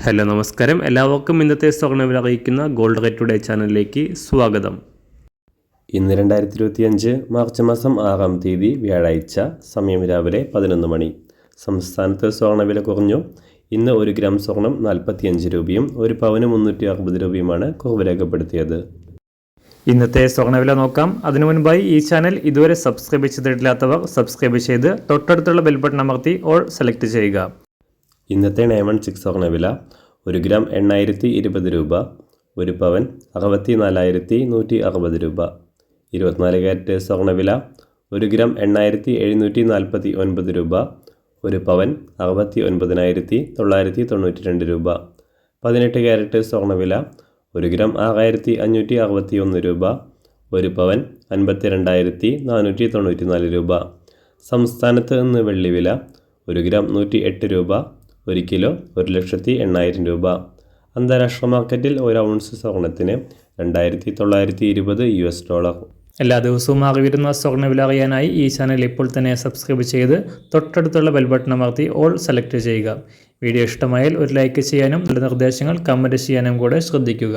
Hello നമസ്കാരം, എല്ലാവർക്കും ഇന്നത്തെ സ്വർണ്ണവില അറിയിക്കുന്ന ഗോൾഡ് റേറ്റ് ടുഡേ ചാനലിലേക്ക് സ്വാഗതം. ഇന്ന് 2025 മാർച്ച് മാസം 6-ാം തീയതി വ്യാഴാഴ്ച, സമയം രാവിലെ 11 മണി. സംസ്ഥാനത്ത് സ്വർണ്ണവില കുറഞ്ഞു. ഇന്ന് 1 ഗ്രാം സ്വർണം 45 രൂപയും 1 പവന് 360 രൂപയുമാണ് കുറവ് രേഖപ്പെടുത്തിയത്. ഇന്നത്തെ സ്വർണ്ണവില നോക്കാം. അതിനു മുൻപായി ഈ ചാനൽ ഇതുവരെ സബ്സ്ക്രൈബ് ചെയ്തിട്ടില്ലാത്തവർ സബ്സ്ക്രൈബ് ചെയ്ത് തൊട്ടടുത്തുള്ള ബെൽ ബട്ടൺ അമർത്തി ഓൾ സെലക്ട് ചെയ്യുക. ഇന്നത്തെ 916 സ്വർണ്ണവില 1 ഗ്രാം 8020 രൂപ, 1 പവൻ 64,160 രൂപ. 24 കാരറ്റ് സ്വർണ്ണവില 1 ഗ്രാം 8749 രൂപ, 1 പവൻ 69,992 രൂപ. 18 കാരറ്റ് സ്വർണ്ണവില 1 ഗ്രാം 6561 രൂപ, 1 പവൻ 52,494 രൂപ. സംസ്ഥാനത്ത് നിന്ന് വെള്ളിവില 1 ഗ്രാം 108 രൂപ, 1 കിലോ 1,80,000 രൂപ. അന്താരാഷ്ട്ര മാർക്കറ്റിൽ 1 ഔൺസ് സ്വർണത്തിന് $2,920. എല്ലാ ദിവസവും അറിവിരുന്ന സ്വർണ്ണവില അറിയാനായി ഈ ചാനൽ ഇപ്പോൾ തന്നെ സബ്സ്ക്രൈബ് ചെയ്ത് തൊട്ടടുത്തുള്ള ബെൽ ബട്ടൺ അമർത്തി ഓൾ സെലക്ട് ചെയ്യുക. വീഡിയോ ഇഷ്ടമായാൽ ഒരു ലൈക്ക് ചെയ്യാനും നല്ല നിർദ്ദേശങ്ങൾ കമൻറ്റ് ചെയ്യാനും കൂടെ ശ്രദ്ധിക്കുക.